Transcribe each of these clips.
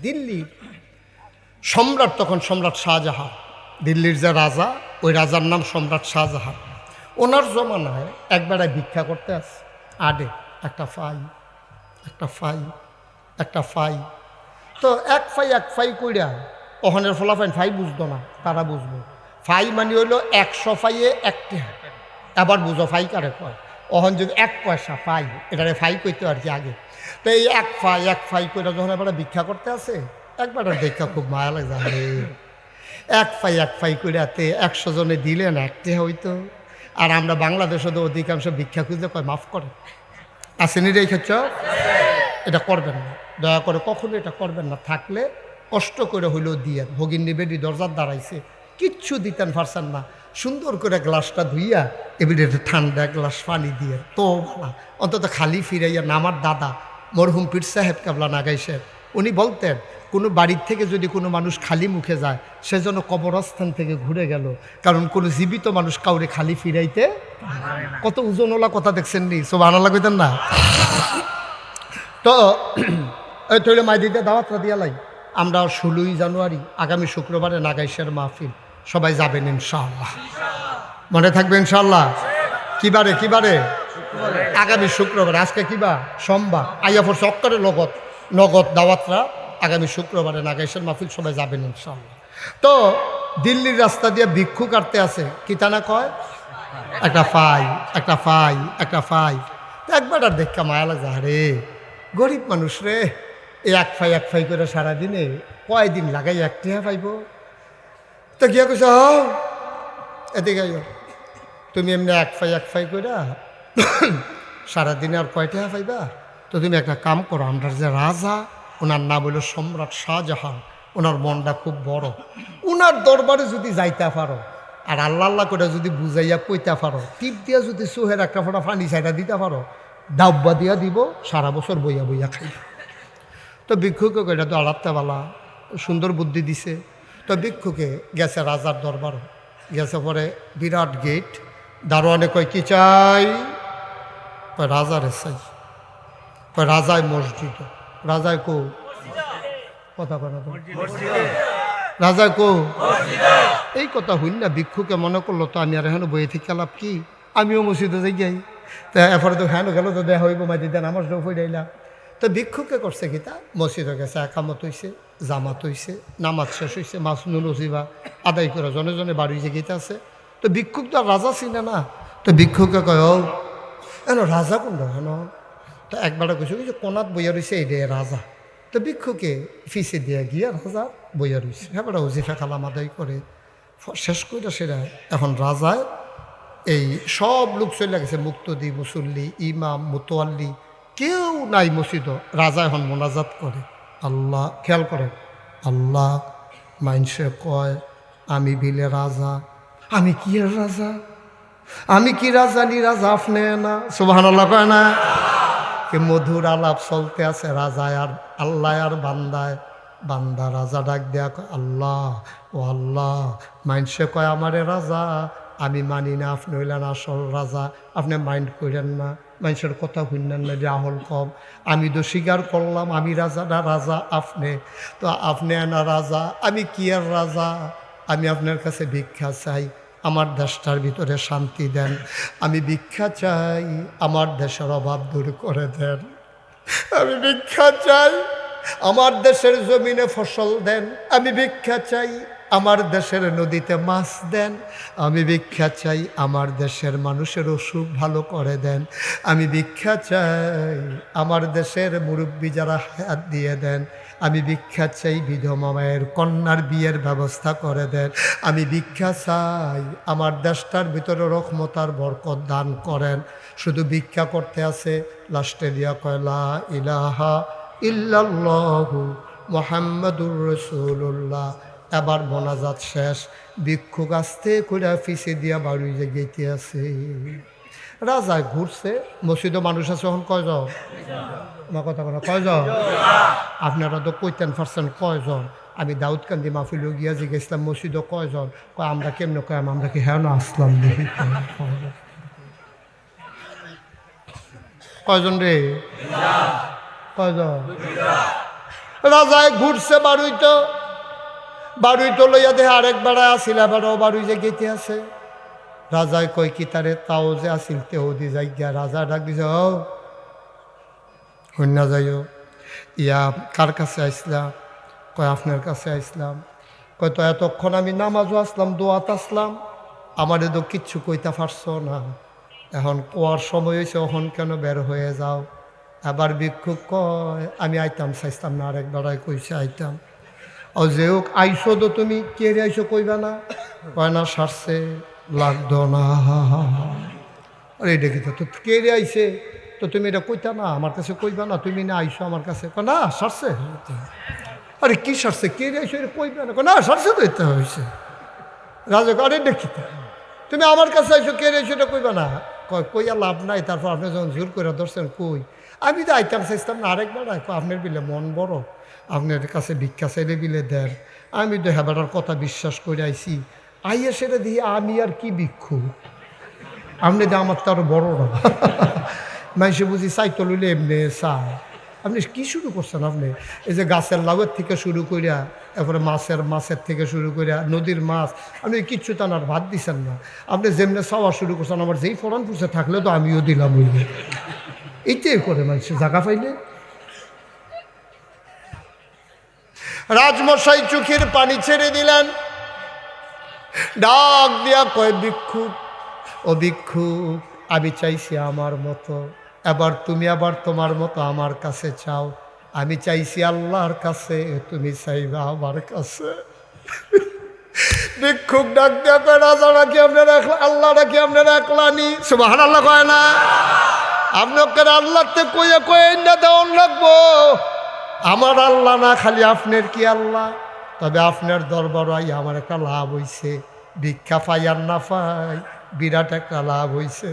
দিল্লির সম্রাট তখন সম্রাট শাহজাহান, দিল্লির যে রাজা, ওই রাজার নাম সম্রাট শাহজাহান। ওনার জমানায় একবেলায় ভিক্ষা করতে আসে, আডে একটা ফাই একটা ফাই একটা ফাই, তো এক ফাই কইরা ওখানের ফলাফাইন ফাই বুঝতো না, তারা বুঝবো ফাই মানে হইল 100 ফাইয়ে একটি, আবার বুঝো ফাই কারে কয়, ওখান যদি 1 পয়সা ফাই, এটারে ফাই কইতে আর কি আগে। তো এই এক ফাই করে যখন এবার ভিক্ষা করতে আসে, একবার দেখা খুব মায়া লাগে, এক ফাই করে 100 জনে দিলেন একটি হইতো। আর আমরা বাংলাদেশে তো অধিকাংশ ভিক্ষা খুঁজতে কয় মাফ করে, আসেনি রে ক্ষেত্র, এটা করবেন না, দয়া করে কখনো এটা করবেন না, থাকলে কষ্ট করে হইলেও দিয়েন। ভগিনী বেডি দরজার দাঁড়াইছে, কিচ্ছু দিতেন পারছেন না, সুন্দর করে গ্লাসটা ধুইয়া এবারে ঠান্ডা গ্লাস পানি দিয়ে তো ভালা, অন্তত খালি ফিরাইয়া না। আমার দাদা মরহুম পীর সাহেব কাবলা নাগাই সাহেব উনি বলতেন, কোনো বাড়ির থেকে যদি কোনো মানুষ খালি মুখে যায়, সেজন্য কবরস্থান থেকে ঘুরে গেল, কারণ কোনো জীবিত মানুষ কাউরে খালি ফিরাইতে। কত ওজনওয়ালা কথা দেখছেন নি, সব আনালা কইতেন না। তো এই তৈলে মাই দিতে দাওয়াতরা দিয়ালাই, আমরা 16ই জানুয়ারি আগামী শুক্রবারে নাগাইশের মাহফিল, সবাই যাবেন ইনশাআল্লাহ, মনে থাকবে ইনশাআল্লাহ। কিবারে আগামী শুক্রবার, আজকে কিবা সোমবার, আইয়া পড়ছে অক্করে নগদ দাওয়াতরা আগামী শুক্রবারে নাগাইশের মাহফিল, সবাই যাবেন ইনশাআল্লাহ। তো দিল্লির রাস্তা দিয়ে ভিক্ষু কাটতে আছে, কি টানা কয় একটা ফাই। একবার আর দেখা মায়া লাগে, আরে গরিব মানুষ রে, এই এক ফাই করে সারাদিনে কয়দিন লাগাই 1 টাকা পাইব। তো গিয়া কইস এদিকে তুমি এমনি এক ফাই করে সারাদিনে আর কয় টাকা পাইবা? তো তুমি একটা কাম করো, আমরা যে রাজা, ওনার নাম হইল সম্রাট শাহজাহান, ওনার মনটা খুব বড়, ওনার দরবারে যদি যাইতে পারো আর আল্লাহ করে যদি বুঝাইয়া কইতে পারো, টিপ দিয়া যদি চোহের একটা ফোঁটা পানি চাইটা দিতে পারো, ডাব্বা দিয়া দিব, সারা বছর বইয়া খাই। তো ভিক্ষুকে এটা তো আলাত্তাবালা সুন্দর বুদ্ধি দিছে। তো ভিক্ষুকে গেছে রাজার দরবার, গেছে পরে বিরাট গেট, দারোয়ানে কয় কি চাই? কয় রাজারে চাই। কয় রাজায় মসজিদ, রাজায় কো কথা কয় না, রাজায় কো এই কথা হইল না। ভিক্ষুকে মনে করলো তো আমি আর এখানে বইয়ে থেকে লাভ কি, আমিও মসজিদে যাই যাই, তা এরপরে তো হ্যাঁ গেল তো দেখা হইব, মাই দিদা নামাজ ফইরাইলা। তো ভিক্ষুকে করছে কি, তা মসজিদে গেছে, একামত হইছে, জামাত হইছে, নামাজ শেষ হইছে, মাসনুল ওজিবা আদায় করে জনে জনে বাড়ি যে গীতা আছে। তো ভিক্ষুক তো আর রাজা চিনে না, তো ভিক্ষুকে কয় ও এন রাজা কোনটা হেন? তো একবার কইছে যে কোনাত বইয়া রয়েছে এই রে রাজা। তো ভিক্ষুকে ফিসে দিয়ে গিয়া রাজা বইয়া রয়েছে, হ্যাঁ ওজিফা কালাম আদায় করে শেষ করে সেটা এখন রাজায় এই সব লোক চলে গেছে, মুক্তদি, মুসল্লি, ইমাম, মুতোয়াল্লি, কেউ নাই মসজিদ। রাজা এখন মোনাজাত করে, আল্লাহ খেয়াল করে, আল্লাহ মাইনসে কয় আমি বিলে রাজা, আমি কি আর রাজা, আমি কি রাজা নি রাজা আপনি না, সুবহানাল্লাহ কয় না। কে মধুর আলাপ চলতে আছে রাজায় আর আল্লাহ আর বান্দায়, বান্দা রাজা ডাক দেয়া কয় আল্লাহ, ও আল্লাহ মাইনসে কয় আমারে রাজা, আমি মানি না, আপনি হইলেন আসল রাজা, আপনি মাইন্ড করেন না, মানুষের কথা শুনলেন না যে আহল কম, আমি তো স্বীকার করলাম আমি রাজা না, রাজা আপনি, তো আপনি না রাজা, আমি কি আর রাজা, আমি আপনার কাছে ভিক্ষা চাই, আমার দেশটার ভিতরে শান্তি দেন, আমি ভিক্ষা চাই, আমার দেশের অভাব দূর করে দেন, আমি ভিক্ষা চাই, আমার দেশের জমিনে ফসল দেন, আমি ভিক্ষা চাই, আমার দেশের নদীতে মাছ দেন, আমি ভিক্ষা চাই, আমার দেশের মানুষের অসুখ ভালো করে দেন, আমি ভিক্ষা চাই, আমার দেশের মুরব্বী যারা হায়াত দিয়ে দেন, আমি ভিক্ষা চাই, বিধবা মায়ের কন্যার বিয়ের ব্যবস্থা করে দেন, আমি ভিক্ষা চাই, আমার দেশটার ভিতরে রহমতার বরকত দান করেন। শুধু ভিক্ষা করতে আছে, লাস্টে দিয়া কয় লা ইলাহা ইল্লাল্লাহু মুহাম্মাদুর রাসূলুল্লাহ। এবার মোনাজাত শেষ, ভিক্ষুক আস্তে করে ফিসে দিয়া বাড়ি যে গেতে আছে। রাজায় ঘুরছে, মসজিদে মানুষ আছে এখন কয়জন? আমার কথা বলা কয়জন? আপনারা তো কইতেন পারছেন কয়জন? আমি দাউদকান্দি মাহফিল গিয়া যে গেছিলাম, মসজিদে কয়জন? কয় আমরা কেমনে কয়, আমরা কি হ্যাঁ না আসলাম দেখি কয়জন রে? কয়জন? রাজায় ঘুরছে বাড়ুইতো লইয়া দেহে আরেক বেড়ায় আসিল, এবারও বাড়ুই যে গেতে আছে। রাজায় কয় কি তারে তাও যে আসিল তেও দি যাই গিয়া। রাজা ডাক দিছে, ও হন্যা যাইও, ইয়া কার কাছে আইসলাম? কয় আপনার কাছে আইসলাম। কয় তো এতক্ষণ আমি নামাজও আসলাম, দোয়াত আসলাম, আমারে তো কিচ্ছু কইতা পারছ না, এখন কোয়ার সময় হয়েছে, ওখন কেন বের হয়ে যাও? আবার ভিক্ষুক কয় আমি আইতাম চাইতাম না, আরেক বেড়ায় কইছে আইতাম। ও যে হোক আইসো তো তুমি, কে রে আইসো কইবা না? কয় না সারছে লাগতো না। আরে এটা কি তো কে রে আইসে, তো তুমি এটা কইতা না, আমার কাছে কইবা না, তুমি না আইসো আমার কাছে? কয় না সারছে। আরে কি সারছে, কে রে আইসো এটা কইবা না? কয় না সারছে তো এটা হয়েছে। রাজা আরে দেখি তুমি আমার কাছে আইসো, কে রে আইসো এটা কইবা না? কয় কইয়া লাভ নাই, তারপর আপনি যখন জোর করে ধরছেন কই, আমি তো আইতাম চাইতাম না, আরেকবার আপনার বিলে মন বড়, আপনার কাছে ভিক্ষা চাইলে বিলে দেন। আমি তো হেবাটার কথা বিশ্বাস করে আইছি, আইয়া সেটা দিয়ে আমি আর কি ভিক্ষু, আপনি তো আমার তো আরো বড় না। মানুষে বুঝি চাইতো লইলে এমনি চায়। আপনি কি শুরু করছেন? আপনি এই যে গাছের লাউয়ের থেকে শুরু করিয়া, এরপরে মাছের থেকে শুরু করিয়া নদীর মাছ, আপনি কিচ্ছু টানার ভাত দিচ্ছেন না। আপনি যেমনি চাওয়া শুরু করছেন, আমার যেই ফরান পুষে থাকলে তো আমিও দিলাম হইলে, এইটাই করে মানুষের জায়গা পাইলে। রাজমশাই চোখের পানি ছেড়ে দিলেন, ডাক দিয়া কয় ভিক্ষুক, ও ভিক্ষুক, আমি চাইছি আমার মতো, এবার তুমি আবার তোমার মতো আমার কাছে চাও। আমি চাইছি আল্লাহর কাছে, তুমি চাইবা আমার কাছে। ভিক্ষুক ডাক দিয়া কয় রাজা নাকি আপনার একলা, আল্লাহ নাকি আপনার একলানি? সুবহানাল্লাহ কয় না? আপনাকে আল্লাহতে কয়ে কয়ে না দেওয়ান লাগবো? আমার আল্লাহ না, খালি আপনার কি আল্লাহ? তবে আপনার দরবার আই আমার একটা লাভ হইছে, ভিক্ষা পাই আর না পাই বিরাট একটা লাভ হইছে।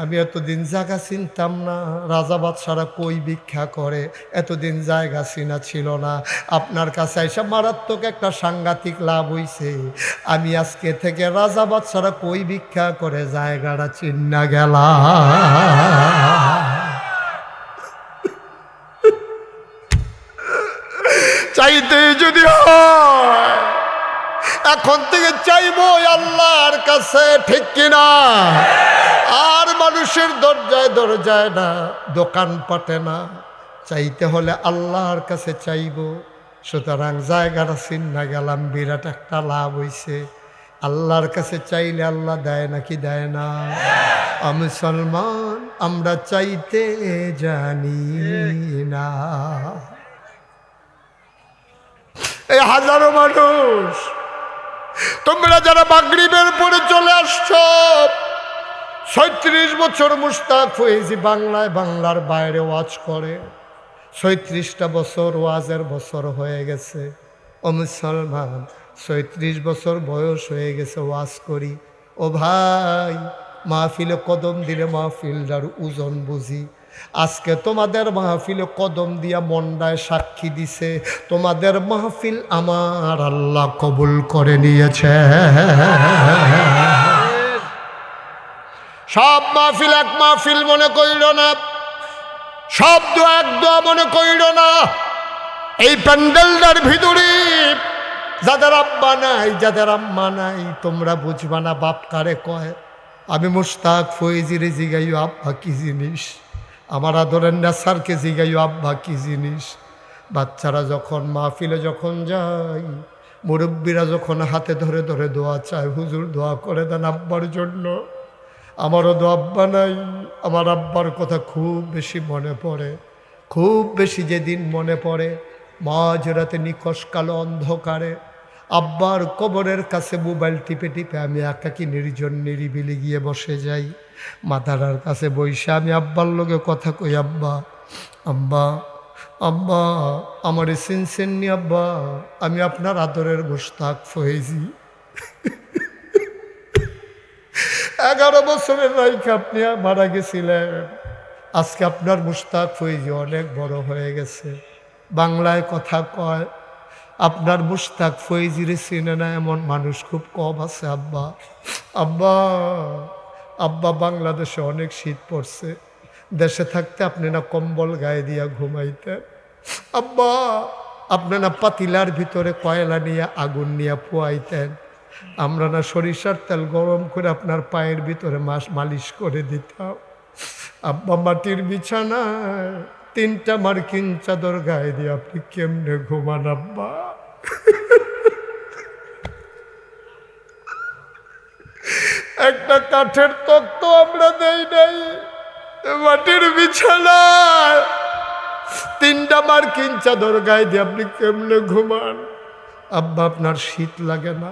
আমি এতদিন জায়গা চিনতাম না, রাজা বাদশারা কই ভিক্ষা করে, এতদিন জায়গা চিনা ছিল না। আপনার কাছে এসে মারাত্মক একটা সাংঘাতিক লাভ হইছে। আমি আজকে থেকে রাজা বাদশারা কই ভিক্ষা করে জায়গাটা চিন্না গেলাম। চাইতে যদি হয় এখন থেকে চাইবো আল্লাহর কাছে, ঠিক কিনা? আর মানুষের দরজায় না, দোকান পাটে না, চাইতে হলে আল্লাহর কাছে চাইবো। সুতরাং জায়গাটা চিন্না গেলাম, বিরাট একটা লাভ হইছে। আল্লাহর কাছে চাইলে আল্লাহ দেয় নাকি দেয় না? মুসলমান আমরা চাইতে জানি না। এই হাজারো মানুষ তোমরা যারা মাগরিবের পরে চলে আসছ, ৩৬ বছর মুস্তাক ফয়েজি বাংলায় বাংলার বাইরে ওয়াজ করে, ৩৬টা বছর ওয়াজের বছর হয়ে গেছে। ও মুসলমান ৩৬ বছর বয়স হয়ে গেছে ওয়াজ করি। ও ভাই, মাহফিলে কদম দিলে মাহফিলটার ওজন বুঝি। আজকে তোমাদের মাহফিলে কদম দিয়া মন্ডায় সাক্ষী দিছে, তোমাদের মাহফিল আমার আল্লাহ কবুল করে নিয়েছে। সব মাহফিল এক মাহফিল মনে কইল না, সব দোয়া এক দোয়া মনে কইল না। এই প্যান্ডেলটার ভিতরে যাদের আব্বা নাই, যাদের আম্মা নাই, তোমরা বুঝবা না বাপ কারে কয়। আমি মুস্তাক ফয়েজির জিগাইও আব্বা কি জিনিস, আমার আদরের নেসারকে জিগাইও আব্বা কি জিনিস। বাচ্চারা যখন মাহফিলে যখন যায়, মুরব্বীরা যখন হাতে ধরে ধরে দোয়া চায়, হুজুর দোয়া করে দেন আব্বার জন্য। আমারও তো আব্বা নাই, আমার আব্বার কথা খুব বেশি মনে পড়ে, খুব বেশি যেদিন মনে পড়ে মাঝরাতে নিকশ কালো অন্ধকারে আব্বার কবরের কাছে মোবাইল টিপে টিপে আমি একাকী নির্জন নিরিবিলি গিয়ে বসে যাই। মাথার কাছে বইসা আমি আব্বার লোকে কথা কই, আব্বা আব্বা আব্বা আমারে চিনছেন নি আব্বা, আমি আপনার আদরের মুস্তাক ফয়েজি। 11 বছরের রাইখা আপনি মারা গেছিলেন, আজকে আপনার মুস্তাক ফয়েজি অনেক বড় হয়ে গেছে, বাংলায় কথা কয়। আপনার মুস্তাক ফয়েজিরে চিনে না এমন মানুষ খুব কম আছে আব্বা। আব্বা আব্বা বাংলাদেশে অনেক শীত পড়ছে, দেশে থাকতে আপনি না কম্বল গায়ে দিয়া ঘুমাইতেন। আব্বা আপনারা পাতিলার ভিতরে কয়লা নিয়ে আগুন নিয়ে পোয়াইতেন, আমরা না সরিষার তেল গরম করে আপনার পায়ের ভিতরে মালিশ করে দিতাম। আব্বা মাটির বিছানায় 3টা মার্কিন চাদর গায়ে দিয়ে আপনি কেমনে ঘুমান আব্বা? একটা কাঠের তক্ত আমরা দেই নাই, মাটির বিছানায় 3টা মার্কিন চাদর গায়ে দিয়ে আপনি কেমনে ঘুমান? আব্বা আপনার শীত লাগে না?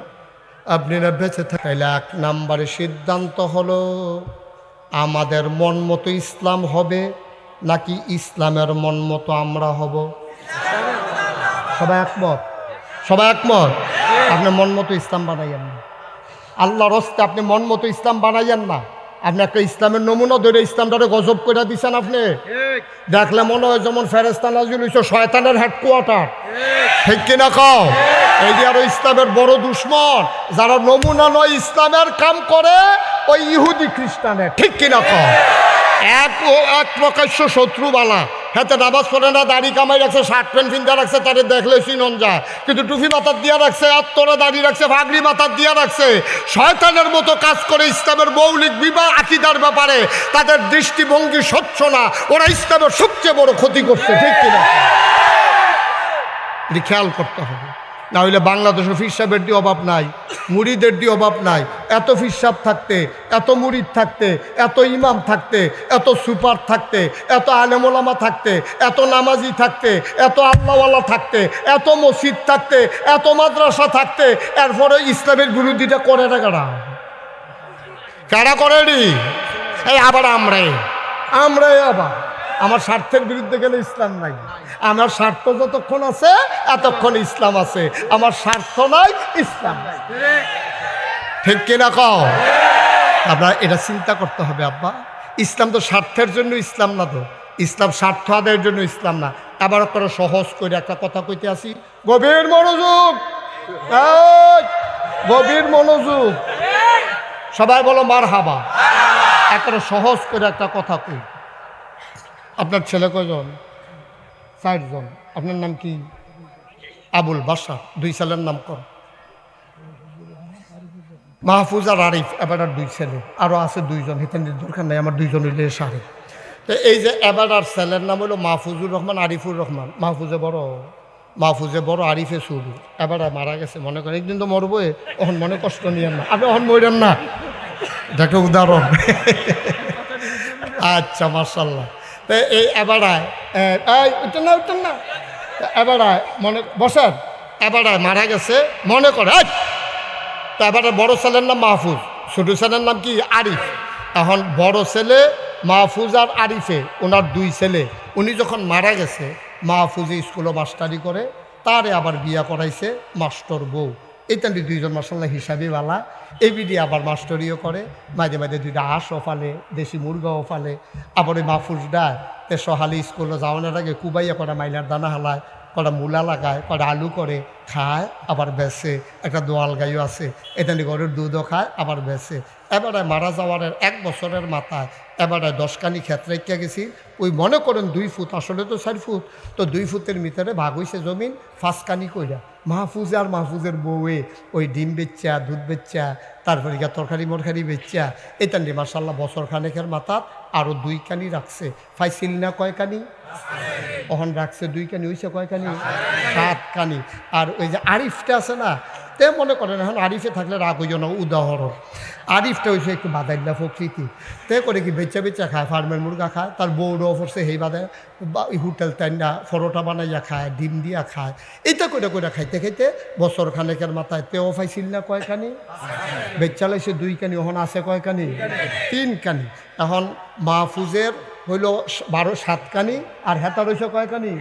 আপনি না বেঁচে থাকাইলে 1 নম্বরে সিদ্ধান্ত হলো আমাদের মন মতো ইসলাম হবে নাকি ইসলামের মন মতো আমরা হব? সবাই একমত? সবাই একমত? আপনি মন মতো ইসলাম বানাইয়েন না, আল্লাহর হস্তে আপনি মন মতো ইসলাম বানাইয়েন না। আপনি একটা ইসলামের নমুনা ধরে ইসলামটারে গজব করে দিচ্ছেন। আপনি দেখলে মনে হয় যেমন ফেরেস্তা নাজিল হইছে শয়তানের হেডকোয়ার্টার, ঠিক কিনা কও? এই যে আরো ইসলামের বড় দুশ্মন যারা নমুনা নয় ইসলামের কাম করে, ওই ইহুদি খ্রিস্টানের, ঠিক কিনা কও? এক প্রকাশ্য শত্রুবালা, হাতে নামাজ পড়ে না, দাড়ি কামাই রাখছে, শার্ট প্যান্ট ফিনতে রাখছে, তাদের দেখলে চিনন যায়, কিন্তু টুপি মাথার দিয়া রাখছে, আত্মরা দাড়ি রাখছে, ভাগড়ি মাথার দিয়া রাখছে, শয়তানের মতো কাজ করে ইসলামের মৌলিক বিবাহ আকিদার ব্যাপারে তাদের দৃষ্টিভঙ্গি স্বচ্ছ না। ওরা ইসলামের সবচেয়ে বড় ক্ষতি করছে, ঠিক কিনা? এটি খেয়াল করতে হবে। না হইলে বাংলাদেশে ফিরসাবের দিয়ে অভাব নাই, মুড়িদের দিয়ে অভাব নাই। এত ফিরসাব থাকতে, এত মুড়িদ থাকতে, এত ইমাম থাকতে, এত সুপার থাকতে, এত আলেমোলামা থাকতে, এত নামাজি থাকতে, এত আল্লাহওয়ালা থাকতে, এত মসজিদ থাকতে, এত মাদ্রাসা থাকতে, এরপরে ইসলামের বিরোধিতা করে না কারা? কারা করে নি? এই আবার আমরাই আবার আমার স্বার্থের বিরুদ্ধে গেলে ইসলাম নাই। আমার স্বার্থ যতক্ষণ আছে এতক্ষণ ইসলাম আছে, আমার স্বার্থ নাই ইসলাম নাই, ঠিক কিনা কও? আপনার এটা চিন্তা করতে হবে আব্বা। ইসলাম তো স্বার্থের জন্য ইসলাম না, তো ইসলাম স্বার্থ আদায়ের জন্য ইসলাম না। আবার করে সহজ করে একটা কথা কইতে আসি, গভীর মনোযোগ, গভীর মনোযোগ, সবাই বলো মারহাবা। একটা সহজ করে একটা কথা কই। আপনার ছেলে কয়জন? 4 জন। আপনার নাম কি? আবুল বাসার। 2 ছেলের নাম কর। মাহফুজ আর আরিফ, এবার আর 2 ছেলে, আরও আছে 2 জন, হিতেন দরকার নাই, আমার 2 জন হইলে সারে। তো এই যে এবার আর ছেলের নাম হলো মাহফুজুর রহমান, আরিফুর রহমান। মাহফুজে বড়, আরিফে শুরু। এবার মারা গেছে, মনে করেন একদিন তো মরবো, এখন মনে কষ্ট নিয়েন না, আপনি এখন মরেন না, এটা একটা উদাহরণ। আচ্ছা, মার্শাল্লাহ। তো এই এবারায় উঠেন না, এবারায় মনে বসার, এবারায় মারা গেছে মনে করে। তো এবারে বড় ছেলের নাম মাহফুজ, ছোটো ছেলের নাম কি? আরিফ। এখন বড় ছেলে মাহফুজ আর আরিফে, ওনার 2 ছেলে। উনি যখন মারা গেছে, মাহফুজে স্কুলে মাস্টারি করে, তারে আবার বিয়া করাইছে মাস্টার বউ। এই তান্ডি 2 জন মাসাল্লাহ হিসাবে বালা। এই বিডি আবার মাস্টারিও করে, মাঝে মাঝে 2টা হাঁসও ফালে, দেশি মুরগাও ফালে। আবার ওই মাহফুজডা তে সহালি স্কুলে যাওয়ানোর আগে কুবাইয়া করা মাইলার দানা হালায়, কটা মূলা লাগায়, কটা আলু করে খায়, আবার বেচে। একটা দোয়াল গাইও আছে, এখানে গরুর দুধও খায়, আবার বেচে। এবারে মারা যাওয়ার 1 বছরের মাথায় এবারে 10 কানি ক্ষেত রেখে গেছি। ওই মনে করেন 2 ফুট, আসলে তো 4 ফুট, তো 2 ফুটের ভিতরে ভাগ হয়েছে জমিন 5 কানি কইরা। মাহফুজ আর মাহফুজের বউয়ে ওই ডিম বেচ্চা, দুধ বেচ্চা, তারপরে গিয়া তরকারি মরকারি বেচ্চা, এটান্ডি মার্শাল্লাহ বছর খানেকের মাথাত আরও 2 কানি রাখছে। ফাইছিল না কয় কানি? ওখান রাখছে 2 কানি, হয়েছে কয় কানি? 7 কানি। আর ওই যে আরিফটা আছে না, তে মনে করেন এখন আরিফে থাকলে রাগ হইল না, উদাহরণ। আরিফটা হয়েছে একটু বাদাইল্লা প্রকৃতি, তে করে কি বেচা খায়, ফার্মের মুরগা খায়, তার বউরাও পড়ছে সেই বাদে হোটেল টাইনা পরোটা বানাইয়া খায়, ডিম দিয়া খায়। এটা করে খাইতে খাইতে বছর খানেকের মাথায় তেও ফাইছিল না কয় কানি? বেচা লাইছে 2 কানি, ওখান আছে কয় কানি? 3 কানি। এখন মাহফুজের হইল 7 কানি, আর হেতার হয়েছে কয় কানি?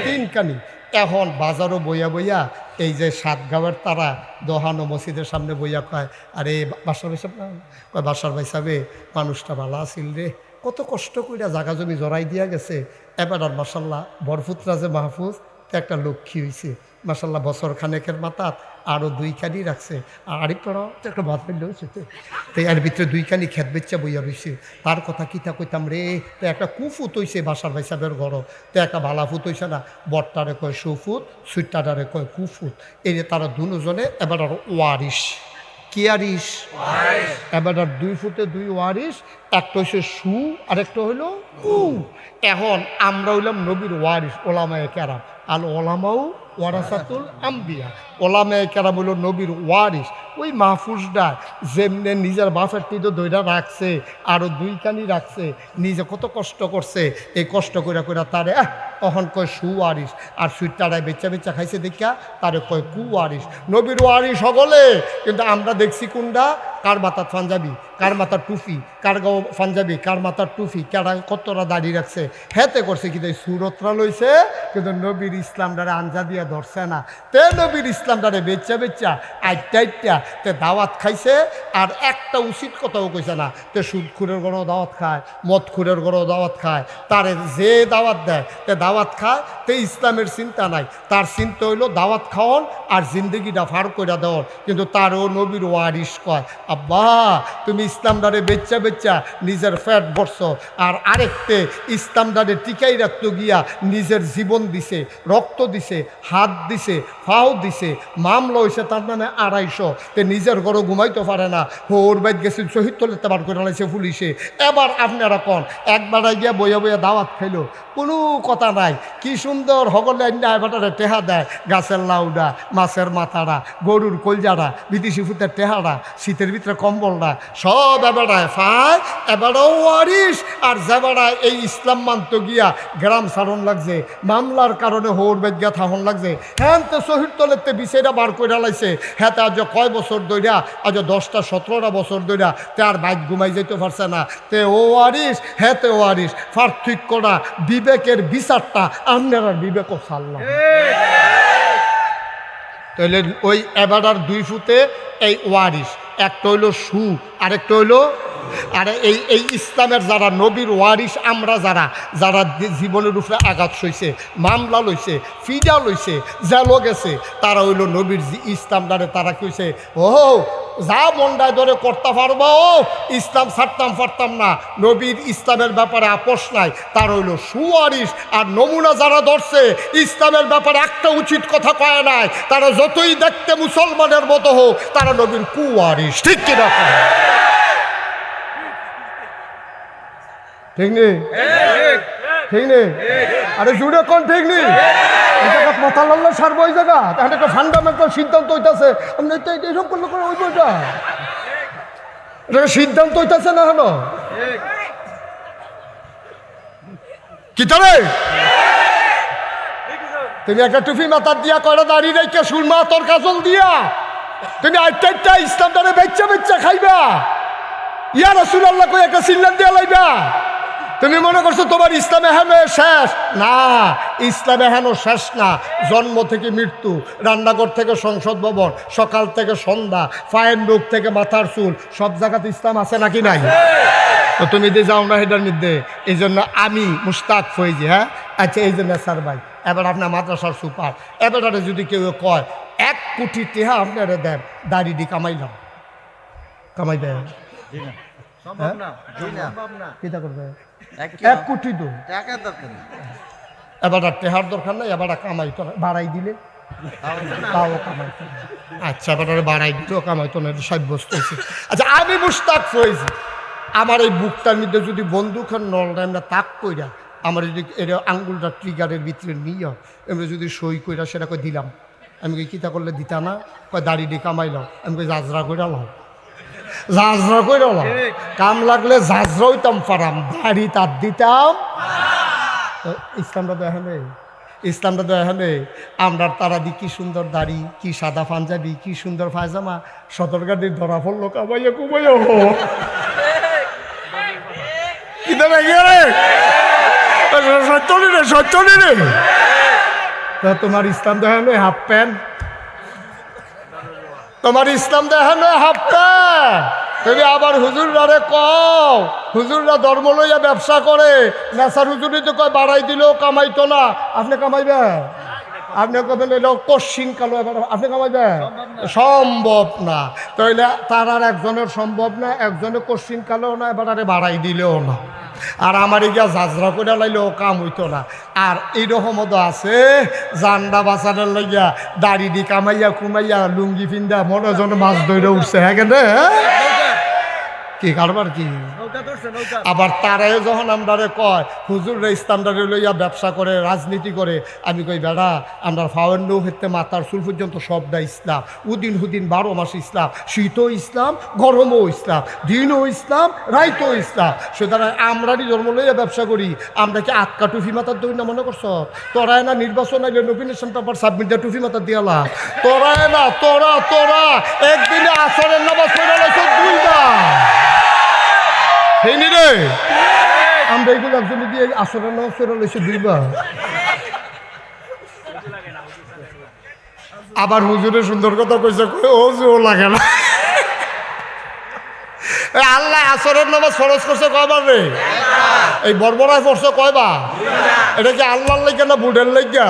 3 কানি। এখন বাজারও বইয়া এই যে 7 গাঁয়ের তারা দোহানো মসজিদের সামনে বইয়া কয়, আরে বাসার ভাই সাহেব না কয়, বাসার ভাই সাহেবে মানুষটা ভালো আছিল রে, কত কষ্ট কইরা জাগা জমি জড়াই দিয়া গেছে। এবার আর মার্শাল্লাহ বরফুতরা যে মাহফুজ, একটা লক্ষ্মী হয়েছে। মাসাল্লাহ বছর খানেকের মাথাত আরও 2 কানি রাখছে আর আরেক পড়াও তো একটা ভাত ফেললে হয়েছে তো এর ভিতরে 2 কানি খেত বেচ্চা বইয়া রয়েছে। তার কথা কিতা কইতাম রে, তো একটা কুফুত হইছে বাসার ভাইসাবের ঘর, তো একটা বালা ফুত হইছে না, বটটারে কয় সুফুত, সুইটারে কয় কুফুত। এই যে তারা দুজনে এবার আর ওয়ারিস, কি আরিস এবার আর 2 ফুটে 2 ওয়ারিস, একটা হইছে সু আর একটা হইলো উ। এখন আমরা হইলাম নবীর ওয়ারিস, ওলামায়ে কেরাম। আল ওলামাউ ওয়ারাসাতুল আম্বিয়া, ওলামায়ে কেরাম হইল নবীর ওয়ারিস। ওই মাহফুজটা যেমনে নিজের বাপের টিতো দইটা রাখছে, আরও 2 কানি রাখছে, নিজে কত কষ্ট করছে, এই কষ্ট করে করে তারে তখন কয় সুওয়ারিস। আর সুইটারায় বেচা বেচা খাইছে দেখা তারে কয় কুওয়ারিস। নবীর ওয়ারিস সকলে, কিন্তু আমরা দেখছি কোনটা, কার মাথার পাঞ্জাবি, কার মাথার টুপি, কার গাও পাঞ্জাবি, কার মাথার টুপি, কারা কতটা দাঁড়িয়ে রাখছে, হেতে করছে কিন্তু এই সুরতরা লইছে, কিন্তু নবীর ইসলামটারে আঞ্জা দিয়া ধরছে না। তে নবীর ইসলামটারে বেচা বেচা আইটা তে দাওয়াত খাইছে। আর একটা উচিত কথাও কইছে না, তে সুদখুরের ঘরেও দাওয়াত খায়, মদখুরের ঘরেও দাওয়াত খায়, তারে যে দাওয়াত দেয় তে দাওয়াত খায়। তে ইসলামের চিন্তা নাই, তার চিন্তা হইলো দাওয়াত খাওয়ান আর জিন্দগিটা ফার করে দেওয়ার। কিন্তু তারও নবীর ওয়ারিস কয়, আব্বা তুমি ইসলামটারে বেচ্চা বেচ্চা নিজের ফ্যাট বর্ষ, আর আরেকতে ইসলামটারে টিকাই রাখতে গিয়া নিজের জীবন দিছে, রক্ত দিছে, হাত দিছে, ফাও দিছে, মামলা হয়েছে তার নামে 250। তে নিজের ঘরও ঘুমাইতে পারে না, ওর বাইত গেছে শহীদ তলেতে বার করে লাইছে পুলিশে। এবার আপনারা কন, একবারাই গিয়া বইয়া বইয়া দাওয়াত খাইলো, কোনো কথা নাই। কি সুন্দর হগলে এবারে টেহা দেয়, গাছের লাউডা, মাছের মাথাটা, গরুর কলজাটা, বিদেশি ফুতের টেহাটা, শীতের ভিতরে কম্বলটা সব এবারায় পায়। এবারও ওয়ারিস। আর যেবারায় এই ইসলাম মানত গিয়া গ্রাম সারণ লাগছে, মামলার কারণে হোর বেদ গিয়া থাহন লাগছে, হ্যাঁ তো শহীদ তলেতে বিষয়টা বার করে লাইছে। হ্যাঁ তে আজ কয় বছর ধইরা, আজ 10টা 17টা বছর ধইরা তে আর বাইক ঘুমাই যাইতে পারছে না। তে ও ওয়ারিস, হ্যাঁ তে ওয়ারিস। পার্থক্যটা বিবেকের বিচারটা আপনারা বিবেকও ছাড়লাম। তাহলে ওই এবারার 2 ফুটে এই ওয়ারিস, একটা হইলো সু আরেকটা হইলো। আর এই ইসলামের যারা নবীর ওয়ারিস, আমরা যারা জীবনের উপরে আঘাত সইছে, মামলা লইছে, ফিডা লইছে, জেলও গেছে, তারা হইল নবীর ইসলামটারে তারা কইছে ও যা মন্ডায় ধরে করতে পারবো, ইসলাম ছাড়তাম পারতাম না। নবীর ইসলামের ব্যাপারে আপোষ নাই, তার হইল সুওয়ারিস। আর নমুনা যারা ধরছে, ইসলামের ব্যাপারে একটা উচিত কথা কয় নাই, তারা যতই দেখতে মুসলমানের মতো হোক, তারা নবীর কুওয়ারিস। ঠিক কিনা? ঠিক নেই? ঠিক নেই? আরে জুড়ে কোন ঠিক নেই? মাথা লাল্লা সারবো ওই জায়গা, তাহলে একটা ফান্ডামেন্টাল সিদ্ধান্ত হইতেছে। এরকম করলে করে ওই বইটা এটা সিদ্ধান্ত হইতেছে না হলো কি তারে? তুমি একটা টুপি মাথার দিয়া, কয়টা দাঁড়িয়ে রেখে সুরমা তোর কাজল দিয়া তুমি আইটা ইসলামটারে বেচ্চা বেচ্চা খাইবা, ইয়া রাসূলুল্লাহ কই একটা সিল্লান দিয়া লাইবা। তুমি মনে করছো তোমার ইসলামে হেন শেষ না, ইসলামে হেন শেষ না। জন্ম থেকে মৃত্যু, রান্নাঘর থেকে সংসদ ভবন, সকাল থেকে সন্ধ্যা, পায়ের নখ থেকে মাথার চুল, সব জায়গাতে ইসলাম আছে নাকি নাই? তো তুমি দিয়ে যাও না হেডার মধ্যে। এই জন্য আমি মুশতাক ফৈজি, হ্যাঁ আচ্ছা, এই জন্য স্যার ভাই এবার আপনার মাদ্রাসার সুপার, এবারে যদি কেউ কয় 1 কোটি টাকা আপনারা দেন, দাড়ি কামাইলাম, কামাই দেয় কিতা করবে? 1 কোটি তো এবার টেহার দরকার নাই, এবার কামাই তো বাড়াই দিলে তাও কামাই। আচ্ছা এবার বাড়াই দিতেও কামাই তো না, সাব্যস্ত হয়েছে। আচ্ছা আমি মুশতাক হয়েছি, আমার এই বুকটার মধ্যে যদি বন্দুকের নলটা আমরা তাক কইরা, আমার যদি এটা আঙ্গুলটা ট্রিগারের ভিতরে নিয়ে আমরা যদি সই কইরা সেটা কই দিলাম, আমি কই কিতা করলে দিতা না? কয় দাড়ি দিয়ে কামাইলাম। আমি কই জাজরা কইরা লাও, জাজরা কইরা লাও, কাম লাগলে জাজরা হইতাম পারাম, দাড়ি তার দিতাম। ইসলামটা দেখেন, ইসলামটা দেখেন আমরা তারা দি কি সুন্দর দাড়ি, কি সাদা পাঞ্জাবি, কি সুন্দর পায়জামা, সতর্কাদের ধরা পড়লো কামাইয়া কুমাইয়া তোমার ইসলাম দেখেন হাফ প্যান্ট, তোমার ইসলাম দেখেন হাফ প্যান্ট। তুমি আবার হুজুররা কও, হুজুররা ধর্ম লইয়া ব্যবসা করে, নেশার হুজুরি তো কয় বাড়াই দিলেও কামাইতো না, আপনি কামাইবে আপনি কবেন এলো কশ্চিন কালো, এবার আপনি কমাইবেন সম্ভব না। তাইলে তার আর একজনের সম্ভব না, একজনের কশ্চিন কালো না, এবার আরে বাড়াই দিলেও না, আর আমার গিয়া জাজরা করে লাইলেও কাম হইতো না। আর এইরকম তো আছে জান্ডা বাঁচানোর লাগিয়া দাড়ি দি কামাইয়া কুমাইয়া লুঙ্গি ফিন্দা মনে জন মাছ ধরে উঠছে। হ্যাঁ কেন কি কারবার কি? আবার তারাই যখন আমরা কয় হুজুররা ইসলামদারে লইয়া ব্যবসা করে রাজনীতি করে, আমি কই বেড়া আমরা ফাওয়ান্ন হইতে মাথার চুল পর্যন্ত সবটা ইসলাম, উদিন হুদিন 12 মাস ইসলাম, শীতও ইসলাম গরমও ইসলাম, দিনও ইসলাম রাইতও ইসলাম। সুতরাং আমরারই জন্ম লইয়া ব্যবসা করি, আমরা কি আটকা টুফি মাথার দই না মনে করছ? তোরায় না নির্বাচন আইলে নমিনেশন পেপার সাবমিট দিয়ে টুফি মাথার দিয়ালা, তোরায় না তোরা একদিনে আসরের নামাজ পড়ে লাইছ 2 বার। হেনি রে আমরা এইগুলো একজন দিয়ে আসরের নামাজ পড়ে লাইছি 2 বার। আবার হুজুরে সুন্দর কথা কইছে, ও লাগে না। আল্লাহ আসরের নামাজ ফরজ করছে কয়বার রে? এই বর্বরায় পড়ছে কয়বার? এটা কি আল্লাহর লাইগা না বুড়ের লাইগা?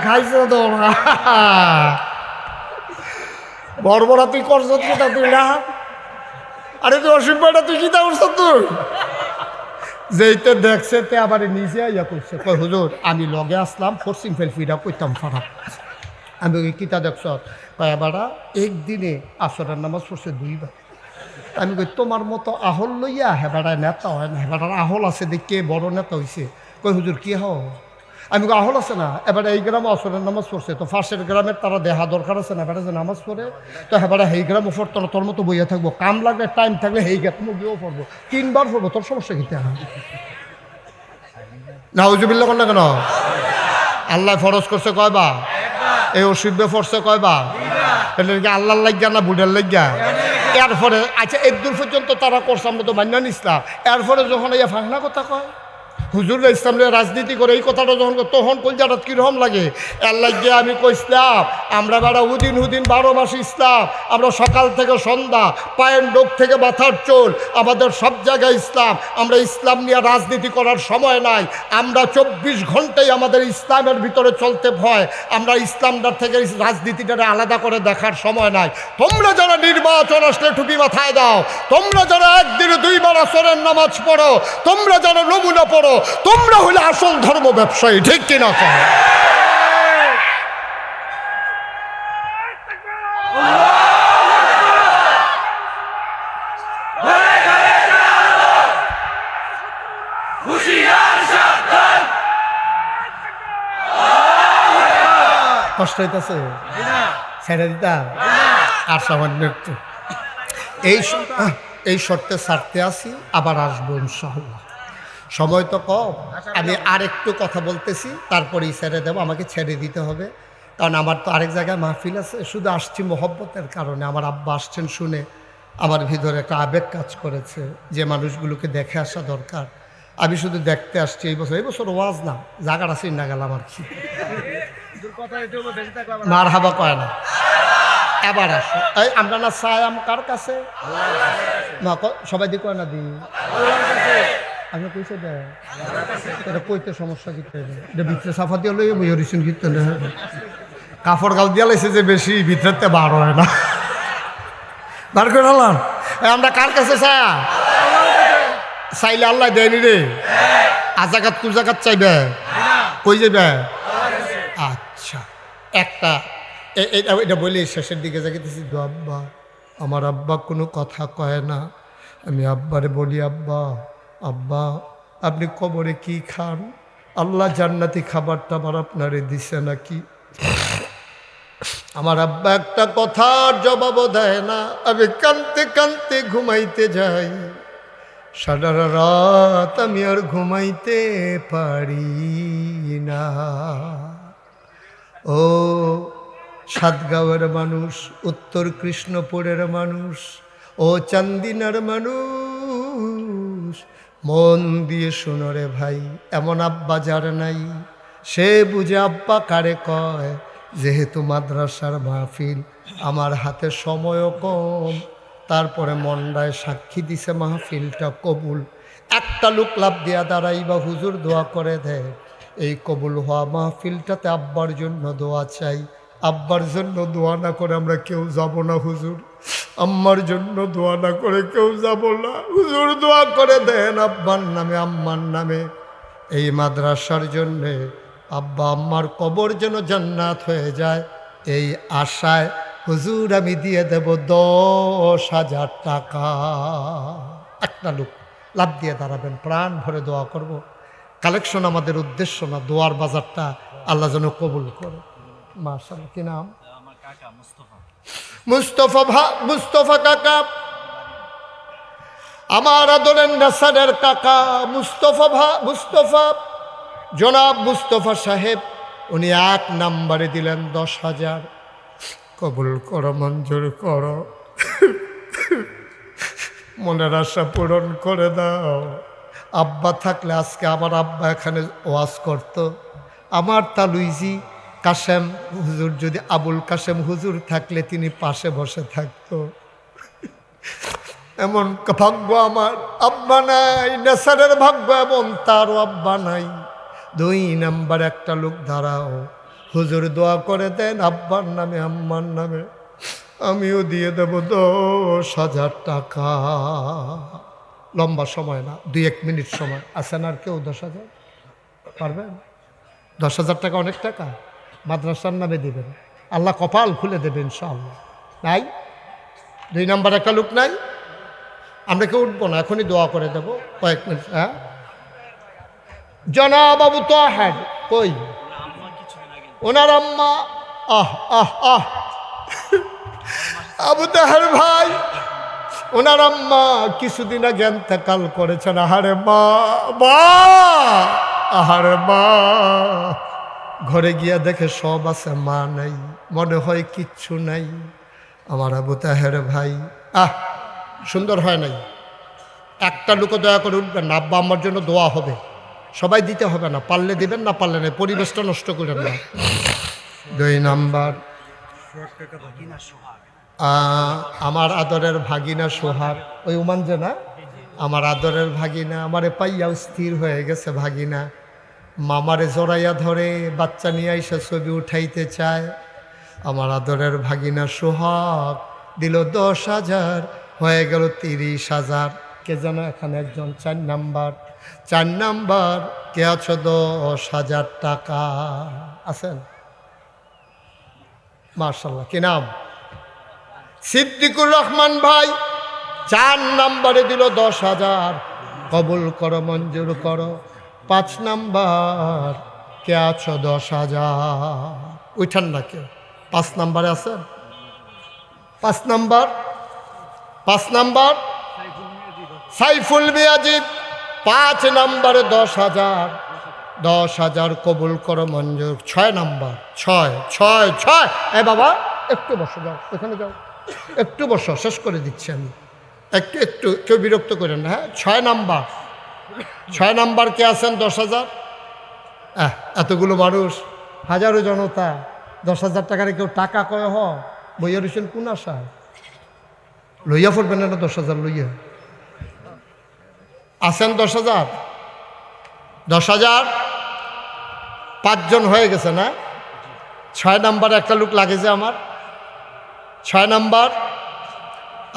খাইছে তো বর্বরা তুই করছ কিটা তুই না? আরে তুই অসুবিধাটা তুই কি তা করছ তুই? যেইতে দেখছে তে আবার নিজে ইয়া করছে, কয় হুজুর আমি লগে আসলাম পশ্চিম ফেলফিরা কইতাম ফারাক। আমি ওই কিতা দেখছ? কয় বাড়া একদিনে আসরের নামাজ পড়ছে 2 বার। আমি কই তোমার মতো আহল লইয়া হেবাড়ায় নেতা হয় না, হেবাড়ার আহল আছে দেখে বড় নেতা হইছে। কই হুজুর কি হও? আমি কই আহল আছে না, এবারে এই গ্রামে আসরের নামাজ পড়ছে, তো পাশের গ্রামের তারা দেখা দরকার আছে না, এবারে যে নামাজ পড়ে তো হেবারে এই গ্রামে পড়তো না, তোর মতো বইয়া থাকবো, কাম লাগলে টাইম থাকলে এই গ্রামে গিয়েও পড়বো, 3 বার পড়বো, তোর সমস্যা কি? না হুজুবিল্লা কর না কেন? আল্লাহ ফরজ করছে কয়বার? এই অসুবিধা পড়ছে কয়বার? এটা কি আল্লাহর লাগিয়া না বুড়ের লাগিয়া? এরপরে আচ্ছা একদূর পর্যন্ত তারা করছে, আমরা তো মান্য নিছিলাম। এরপরে যখন এই ফাংনা কথা কয় হুজুররা ইসলামের রাজনীতি করে, এই কথাটা যখন তখন কলজাটা কীরকম লাগে। এর লাগিয়ে আমি কইসলাম আমরা বেড়া উদিন হুদিন 12 মাস ইসলাম, আমরা সকাল থেকে সন্ধ্যা পায়ের ডোক থেকে মাথার চোল আমাদের সব জায়গায় ইসলাম। আমরা ইসলাম নিয়ে রাজনীতি করার সময় নাই, আমরা 24 ঘন্টাই আমাদের ইসলামের ভিতরে চলতে ভয়, আমরা ইসলামটার থেকে রাজনীতিটারে আলাদা করে দেখার সময় নাই। তোমরা যারা নির্বাচন আসলে টুপি মাথায় দাও, তোমরা যারা একদিনে 2 বার আসরের নামাজ পড়ো, তোমরা যারা নমুনা পড়ো, তোমরা হলে আসল ধর্ম ব্যবসায়ী, ঠিক কিনা? কষ্ট হইতেছে ছেড়ে দিতা আর সামান্য একটু এই শর্তে ছাড়তে আসি, আবার আসবো ইনশাআল্লাহ। সময় তো কম, আমি আরেকটু কথা বলতেছি তারপরেই ছেড়ে দেবো, আমাকে ছেড়ে দিতে হবে, কারণ আমার তো আরেক জায়গায় মাহফিল আছে। শুধু আসছি মোহব্বতের কারণে, আমার আব্বা আসছেন শুনে আমার ভিতরে একটা আবেগ কাজ করেছে যে মানুষগুলোকে দেখে আসা দরকার। আমি শুধু দেখতে আসছি। এই বছর ওয়াজ না, জায়গাটা চিন্তা গেলাম আর কি, মার হাবা কয় না। এবার আসো, এই আমরা না চাই আম কার কাছে না, সবাই দিয়ে কয় না দি আমি কইছে দেয় এটা কইতে সমস্যা কিতে এটা ভিতরে সাফা দিয়ে লইয়া বই হরিসুন কীর্তন কাপড় গাল দিয়া লাইছে যে বেশি ভিতরতে বার হয় না, বার করে আলাম। আমরা কার কাছে চাইলে আল্লাহ দেয়নি রে, আজাকাত কুজাকাত চাইবে, কই যাবে? আচ্ছা একটা এটা বলি শেষের দিকে যাইতেছি। আব্বা, আমার আব্বা কোনো কথা কয় না, আমি আব্বারে বলি আব্বা আব্বা আপনি কবরে কি খান? আল্লাহ জান্নাতি খাবারটা আমার আপনারে দিছে নাকি? আমার আব্বা একটা কথার জবাবও দেয় না। আমি কানতে কানতে ঘুমাইতে যাই, সারা রাত আমি আর ঘুমাইতে পারি না। ও সাতগাঁওয়ের মানুষ, উত্তর কৃষ্ণপুরের মানুষ, ও চান্দিনার মানুষ, মন দিয়ে শোনো রে ভাই, এমন আব্বা যার নাই সে বুঝে আব্বা কারে কয়। যেহেতু মাদ্রাসার মাহফিল, আমার হাতে সময়ও কম, তারপরে মন্ডায় সাক্ষী দিছে মাহফিলটা কবুল। একটা লোক লাভ দিয়া দাঁড়াই বা হুজুর দোয়া করে দেয়, এই কবুল হওয়া মাহফিলটাতে আব্বার জন্য দোয়া চাই। আব্বার জন্য দোয়া না করে আমরা কেউ যাব না হুজুর। আম্মার জন্য দোয়া না করে কেউ যাব না হুজুর। দোয়া করে দেন আব্বার নামে আম্মার নামে, এই মাদ্রাসার জন্যে আব্বা আম্মার কবর যেন জান্নাত হয়ে যায়, এই আশায় হুজুর আমি দিয়ে দেব 10,000 টাকা। একটা লোক লাভ দিয়ে দাঁড়াবেন, প্রাণ ভরে দোয়া করব। কালেকশন আমাদের উদ্দেশ্য না, দোয়ার বাজারটা আল্লাহ যেন কবুল করে। মাশাআল্লাহ। কি নাম? মুস্তফা কাকা, আমার আদরের নেসারের কাকা মুস্তফা জনাব মুস্তফা সাহেব, উনি 1 নম্বরে দিলেন 10,000। কবুল করো, মঞ্জুর করো, মনের আশা পূরণ করে দাও। আব্বা থাকলে আজকে আমার আব্বা এখানে ওয়াজ করত। আমার তালুইজি কাশেম হুজুর, যদি আবুল কাশেম হুজুর থাকলে তিনি পাশে বসে থাকতো। এমন ভাগ্য আমার আব্বা নাই, নেসারের ভাগ্য এমন, তারও আব্বা নাই। 2 নাম্বার একটা লোক দাঁড়াও, হুজুর দোয়া করে দেন আব্বার নামে আম্মার নামে, আমিও দিয়ে দেব 10,000 টাকা। লম্বা সময় না, 2-1 মিনিট সময়। আছেন আর কেউ 10,000 পারবেন? 10,000 টাকা অনেক টাকা, মাদ্রাসার নামে দিবেন, আল্লাহ কপাল খুলে দেবেন ইনশাআল্লাহ। নাই? 2 নাম্বার একটা লোক নাই? আমরা কেউ উঠবো না, এখনই দোয়া করে দেব কয়েক মিনিট। হ্যাঁ, জনাব আবু তাহের কই? ওনার আম্মা, আবু তাহের ভাই, ওনার আম্মা কিছুদিন আগে ইন্তেকাল করেছেন। আহারে মা, আহারে মা। ঘরে গিয়া দেখে সব আছে, মা নাই, মনে হয় কিচ্ছু নাই। আমার আবু তাহের ভাই, সুন্দর হয় নাই? একটা লোক দয়া করে উঠবেন না, আব্বা আমার জন্য দোয়া হবে। সবাই দিতে হবে না, পারলে দিবেন, না পারলে না, পরিবেশটা নষ্ট করেন না। 2 নাম্বার আমার আদরের ভাগিনা সোহাগ, ওই উমান যে না, আমার আদরের ভাগিনা, আমারে পাইয়া স্থির হয়ে গেছে ভাগিনা। মামারে জড়াইয়া ধরে বাচ্চা নিয়ে এসে ছবি উঠাইতে চায়। আমার আদরের ভাগিনা সোহাগ দিল 10,000, হয়ে গেল 30,000। কে যেন এখানে একজন 4 নাম্বার কে আছো? 10,000 টাকা আছেন? মাশাআল্লাহ। কি নাম? সিদ্দিকুর রহমান ভাই 4 নাম্বারে দিল 10,000। কবুল করো, মঞ্জুর করো। 5 নাম্বার কে আছো? 10,000। উঠান না কেউ। 5 নাম্বারে আছেন? 5 নাম্বার সাইফুল মিয়াজিব 5 নাম্বারে 10,000 কবুল করো, মঞ্জুর। 6 নাম্বার, 6 এ বাবা একটু বসো, যাও ওখানে যাও, একটু বসো, শেষ করে দিচ্ছি আমি। একটু কেউ বিরক্ত করেন না। হ্যাঁ, 6 নাম্বার কে আছেন? 10,000। এতগুলো মানুষ, হাজারো জনতা, 10,000 টাকারে কেউ টাকা কয় বইয়া রয়েছেন কোন আশায়? লইয়া পড়বেন না 10,000 লইয়া আছেন? 10,000 5 জন হয়ে গেছে না? 6 নাম্বারে একটা লোক লাগে যে আমার। 6 নাম্বার,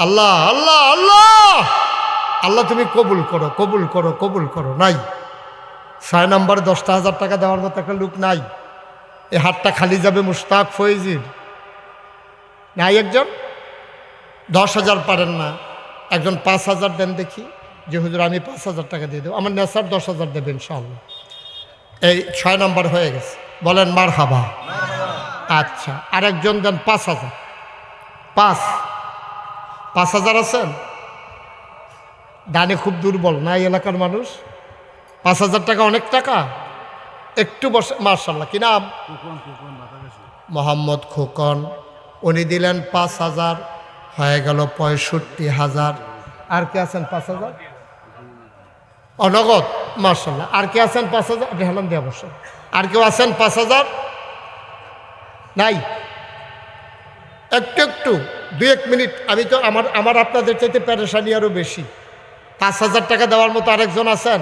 আল্লাহ আল্লাহ আল্লাহ আল্লাহ তুমি কবুল করো, কবুল করো, কবুল করো। নাই 6 নাম্বারে 10,000 টাকা দেওয়ার মতো একটা লোক নাই। এই হাতটা খালি যাবে মুশতাক ফয়েজির। নাই একজন? 10,000 পারেন না, একজন 5,000 দেন দেখি, যে হুজুর আমি 5,000 টাকা দিয়ে দেবো, আমার নেশার 10,000 দেবেন ইনশাআল্লাহ। এই 6 নাম্বার হয়ে গেছে, বলেন মারহাবা। আচ্ছা, আরেকজন দেন 5,000। 5,000 আছেন? দানে খুব দুর্বল না এই এলাকার মানুষ? 5,000 টাকা অনেক টাকা। একটু বসে। মাশাআল্লাহ। কি নাম? মোহাম্মদ খোকন। উনি দিলেন 5,000, হয়ে গেল 65,000। আর কে আছেন 5,000? অনগদ। মাশাআল্লাহ। আর কে আছেন 5,000? হেলান দিয়ে বসে। আর কেউ আছেন 5,000? নাই? একটু 2-1 মিনিট। আমি তো আমার আপনাদের চাইতে পেরেশানি আরও বেশি। 5,000 টাকা দেওয়ার মতো আরেকজন আছেন?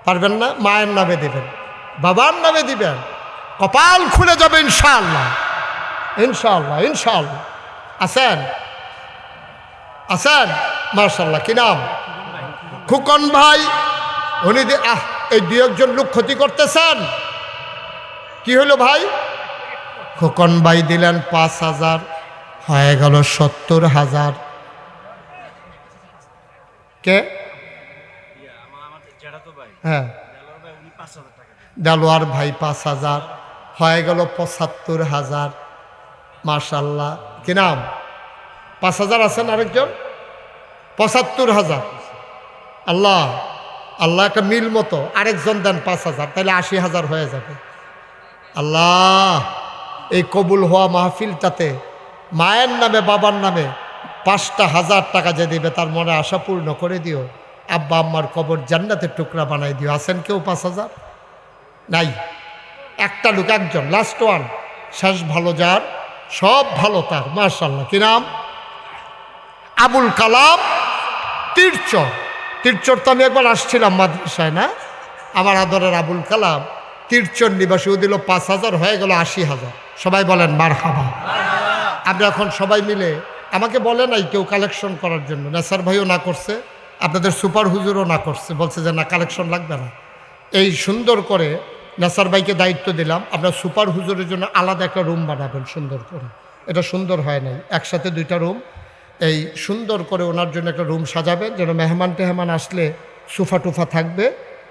পারবেন না? মায়ের নামে দিবেন, বাবার নামে দিবেন, কপাল খুলে যাবে ইনশাআল্লাহ, ইনশাআল্লাহ, ইনশাআল্লাহ। আছেন? আছেন? মাশাআল্লাহ। কি নাম? খুকন ভাই। উনি এই দুই একজন লোক ক্ষতি করতেছেন। কি হলো ভাই? খোকন ভাই দিলেন 5,000, হয়ে গেল 70,000। কে? হ্যাঁ, দেলোয়ার ভাই 5,000, হয়ে গেল 75,000। মাশাআল্লাহ। কি নাম? 5,000 আছেন আরেকজন? 75,000। আল্লাহ আল্লাহ, একটা মিল মতো আরেকজন দেন 5,000, তাহলে 80,000 হয়ে যাবে। আল্লাহ, এই কবুল হওয়া মাহফিলটাতে মায়ের নামে বাবার নামে 5,000 টাকা যে দিবে তার মনে আশা পূর্ণ করে দিও। আব্বা আম্মার কবর জান্নাতের টুকরা বানাই দিও। আছেন কেউ 5,000? নাই। একটা লোক, একজন, লাস্ট ওয়ান, শেষ ভালো যার সব ভালো তার। মাশাআল্লাহ। কি নাম? আবুল কালাম তীরচর। তীরচর তো আমি একবার আসছিলাম মাদ্রাসায়, না? আমার আদরের আবুল কালাম তীরচর নিবাসী। ও দিল 5,000, হয়ে গেল 80,000। সবাই বলেন মারহাবা। আমরা এখন সবাই মিলে, আমাকে বলে নাই কেউ কালেকশন করার জন্য, নেসার ভাইও না করছে, আপনাদের সুপার হুজুরও না করছে, বলছে যে না, কালেকশন লাগবে না। এই সুন্দর করে নেসার ভাইকে দায়িত্ব দিলাম, আপনার সুপার হুজুরের জন্য আলাদা একটা রুম বানাবেন সুন্দর করে। এটা সুন্দর হয় নাই, একসাথে 2টা রুম। এই সুন্দর করে ওনার জন্য একটা রুম সাজাবেন, যেন মেহমান টেহমান আসলে সোফা টুফা থাকবে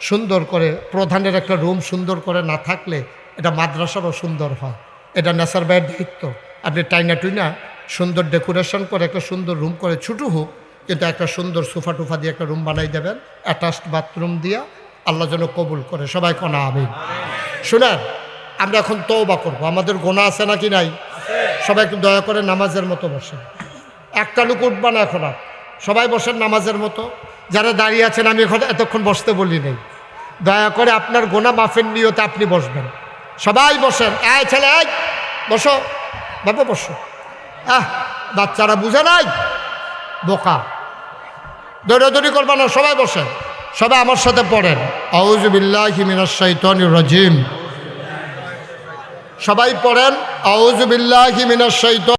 সুন্দর করে। প্রধানের একটা রুম সুন্দর করে না থাকলে এটা মাদ্রাসারও সুন্দর হয়। এটা নেসার ভাইয়ের দায়িত্ব। আপনি টাইনা টুইনা সুন্দর ডেকোরেশন করে একটা সুন্দর রুম করে, ছোটো হোক কিন্তু একটা সুন্দর সোফা টুফা দিয়ে একটা রুম বানাই দেবেন, অ্যাটাচড বাথরুম দিয়া। আল্লাহ যেন কবুল করে। সবাই কোনা আমিন। শুনেন, আমরা এখন তওবা করব। আমাদের গোনা আছে নাকি নাই? সবাই একটু দয়া করে নামাজের মতো বসেন। একটা লোক উঠবা না এখন আর, সবাই বসেন নামাজের মতো। যারা দাঁড়িয়ে আছেন, আমি এখন এতক্ষণ বসতে বলি নেই, দয়া করে আপনার গোনা মাফের নিয়তে আপনি বসবেন। সবাই বসেন। এই ছেলে, এই বসো, বাবা বসো। বাচ্চারা বুঝে নাই, বোকা, দৌড়াদৌড়ি করবা না, সবাই বসেন। সবাই আমার সাথে পড়েন, আউযু বিল্লাহি মিনাশ শাইতানির রাজিম। সবাই পড়েন, আউযু বিল্লাহি মিনাশ শাইতানির